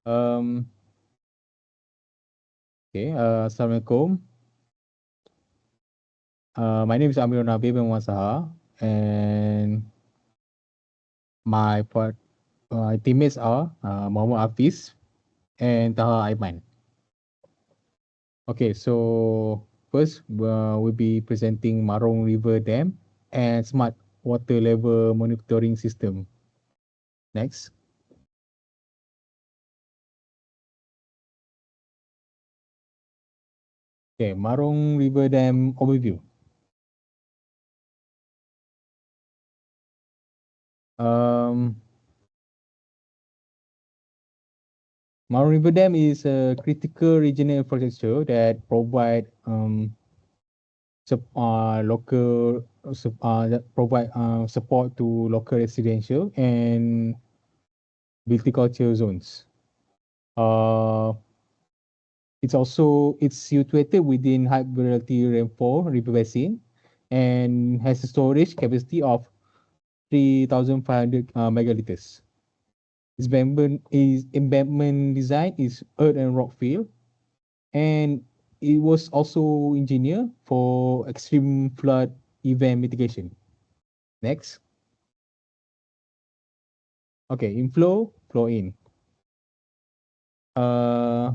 Um, Assalamualaikum. My name is Amirul Nabi bin Wasaha, and my teammates are Muhammad Hafiz and Taha Aiman. Okay, so first we'll be presenting Marong River Dam and Smart Water Level Monitoring System. Next. Okay, Marong River Dam overview. Um, Marong River Dam is a critical regional infrastructure that provide local that provide support to local residential and viticulture zones. Uh, it's situated within high variety rainfall river basin and has a storage capacity of 3,500 megaliters. Embankment design is earth and rock fill, and it was also engineered for extreme flood event mitigation. Next. Okay, inflow, flow in. Uh,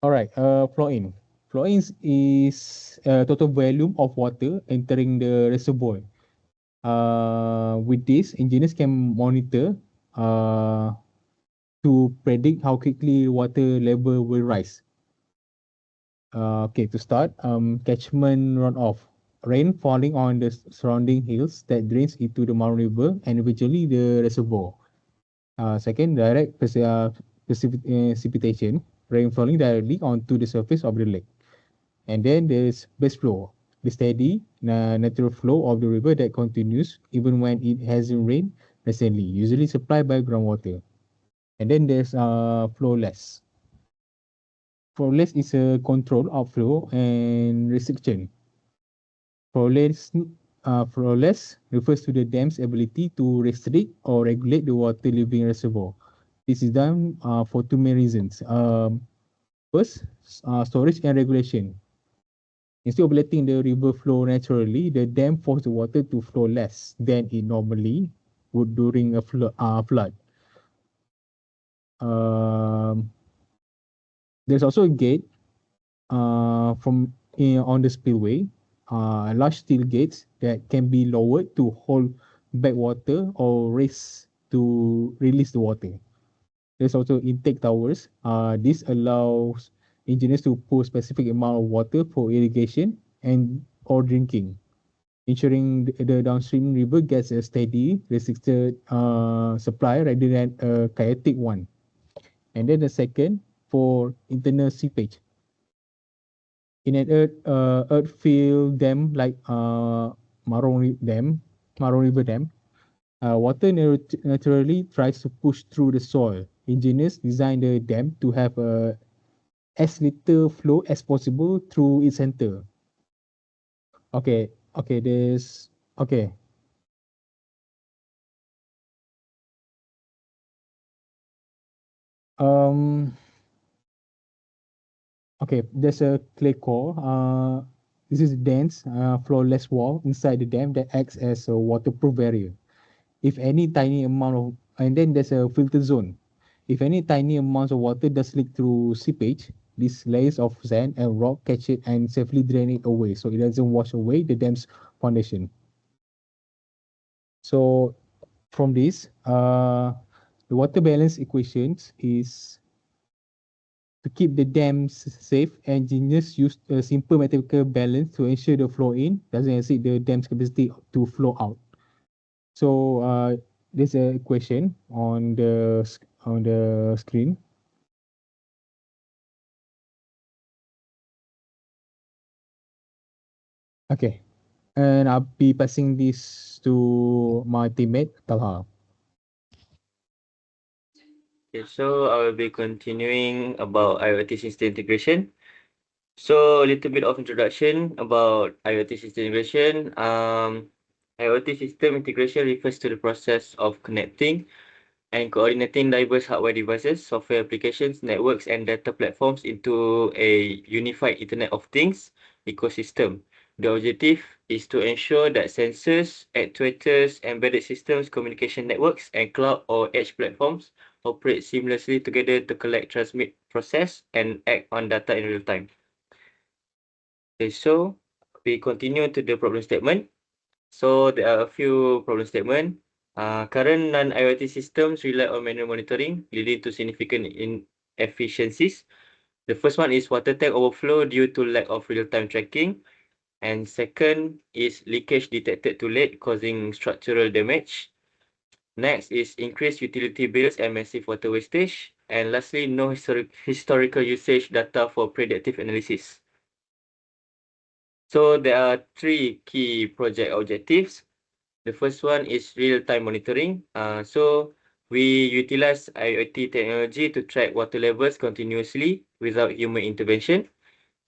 all right. Flow in. Flow in is total volume of water entering the reservoir. With this, engineers can monitor uh, to predict how quickly water level will rise. Okay, to start, catchment runoff. Rain falling on the surrounding hills that drains into the Marne River and eventually the reservoir. Second, direct precipitation, rain falling directly onto the surface of the lake. And then there's base flow, the steady, natural flow of the river that continues even when it hasn't rained recently, usually supplied by groundwater. And then there's flowless. Flowless is a control outflow and restriction. Flowless, flowless refers to the dam's ability to restrict or regulate the water leaving a reservoir. This is done for two main reasons. First, storage and regulation. Instead of letting the river flow naturally, the dam forces the water to flow less than it normally would during a flood. Um, there's also a gate on the spillway, large steel gates that can be lowered to hold back water or raise to release the water. There's also intake towers. This allows engineers to pull specific amount of water for irrigation and or drinking, ensuring the downstream river gets a steady, restricted supply rather than a chaotic one. And then the second, for internal seepage. In an earth-filled dam like Marong River Dam, water naturally tries to push through the soil. Engineers designed the dam to have as little flow as possible through its center. Okay, okay, okay. Um, okay, there's a clay core. This is dense, flawless wall inside the dam that acts as a waterproof barrier. If any tiny amount of, and then there's a filter zone. If any tiny amounts of water does leak through seepage, these layers of sand and rock catch it and safely drain it away, so it doesn't wash away the dam's foundation. So from this, the water balance equations is to keep the dams safe. Engineers use a simple mathematical balance to ensure the flow in doesn't exceed the dam's capacity to flow out. So there's a equation on the screen. Okay, and I'll be passing this to my teammate Talha. Okay, so I will be continuing about IoT system integration. So a little bit of introduction about IoT system integration. IoT system integration refers to the process of connecting and coordinating diverse hardware devices, software applications, networks, and data platforms into a unified Internet of Things ecosystem. The objective is to ensure that sensors, actuators, embedded systems, communication networks, and cloud or edge platforms operate seamlessly together to collect, transmit, process, and act on data in real time. Okay, so we continue to the problem statement. So there are a few problem statement. Current non-IoT systems rely on manual monitoring, leading to significant inefficiencies. The first one is water tank overflow due to lack of real-time tracking. And second is leakage detected too late, causing structural damage. Next is increased utility bills and massive water wastage. And lastly, no historical usage data for predictive analysis. So there are three key project objectives. The first one is real-time monitoring. So we utilize IoT technology to track water levels continuously without human intervention.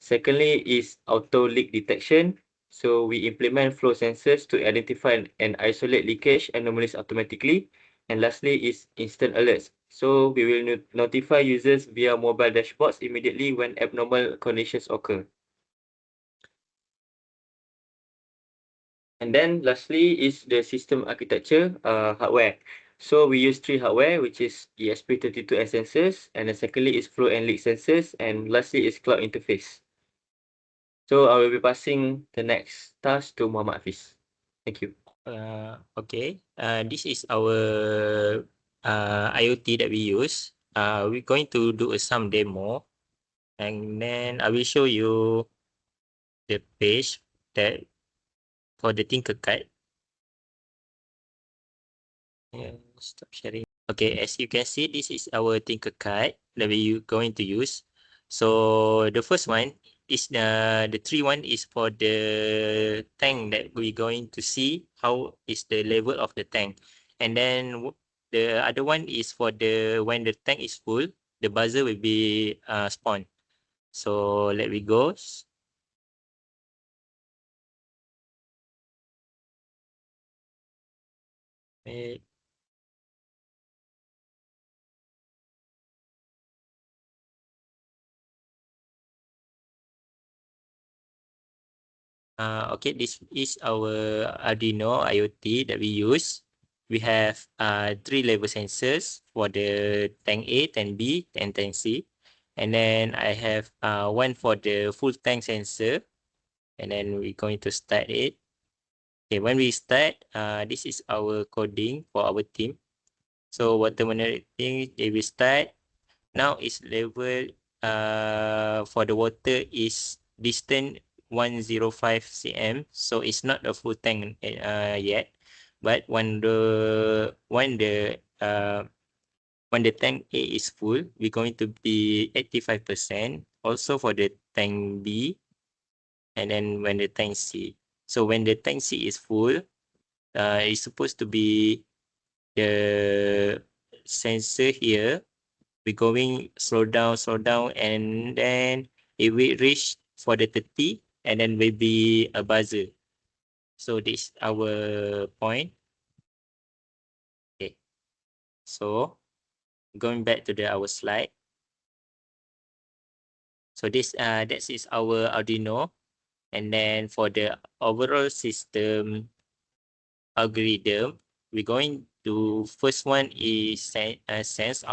Secondly is auto leak detection. So we implement flow sensors to identify and isolate leakage anomalies automatically. And lastly is instant alerts. So we will notify users via mobile dashboards immediately when abnormal conditions occur. And then lastly is the system architecture hardware. So we use three hardware, which is ESP32 sensors, and then secondly is flow and leak sensors, and lastly is cloud interface. So I will be passing the next task to Muhammad Hafiz. Thank you. Okay. This is our IoT that we use. We're going to do some demo, and then I will show you the page that for the Tinkercad. Yeah, stop sharing. Okay, as you can see, this is our Tinkercad that we're going to use. So the first one is the three one is for the tank that we're going to see how is the level of the tank. And then the other one is for the when the tank is full, the buzzer will be spawned. So let me go. Okay, this is our Arduino IoT that we use. We have three level sensors for the tank A, tank B, and tank C. And then I have one for the full tank sensor. And then we're going to start it. Okay, when we start, this is our coding for our team. So water monitoring, they will start. Now is level for the water is distant 105 cm, so it's not a full tank yet. But when the tank A is full, we're going to be 85%. Also for the tank B, and then when the tank C. So when the tank C is full, it's supposed to be the sensor here. We're going slow down, and then it will reach for the 30, and then will be a buzzer. So this is our point. Okay. So going back to our slide. So this that is our Arduino, and then for the overall system algorithm, we're going to first one is sense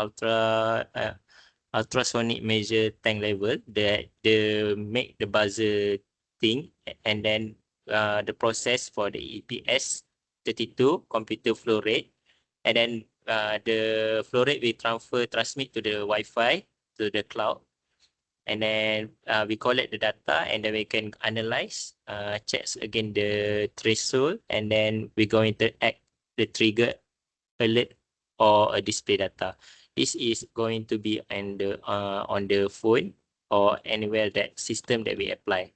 ultrasonic measure tank level that the make the buzzer thing, and then the process for the EPS 32 computer flow rate, and then the flow rate we transmit to the Wi-Fi to the cloud, and then we collect the data, and then we can analyze, checks again the threshold, and then we're going to act the trigger alert or a display data. This is going to be on the phone or anywhere that system that we apply.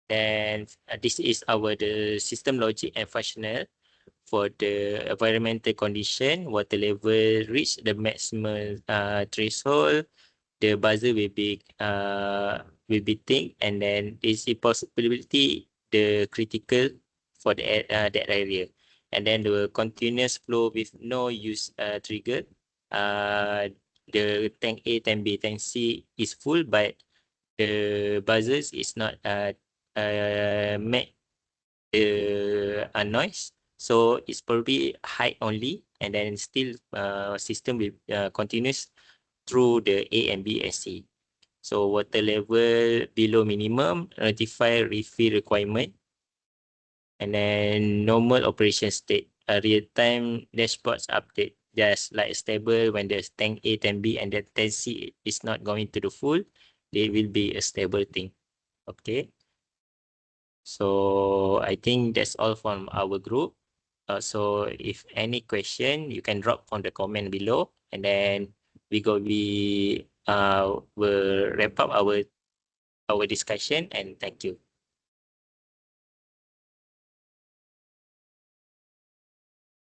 Then this is the system logic and functional for the environmental condition. Water level reach the maximum threshold, the buzzer will be thick, and then there's a possibility the critical for that area. And then the continuous flow with no use trigger. The tank A, tank B, tank C is full, but the buzzers is not make the noise. So it's probably high only, and then still system will continuous through the A and B and C. So water level below minimum, notify refill requirement. And then normal operation state, a real-time dashboards update, just like stable when there's tank A, tank B, and the tank C is not going to the full, they will be a stable thing. Okay. So I think that's all from our group. So if any question, you can drop on the comment below, and then we will wrap up our discussion, and thank you.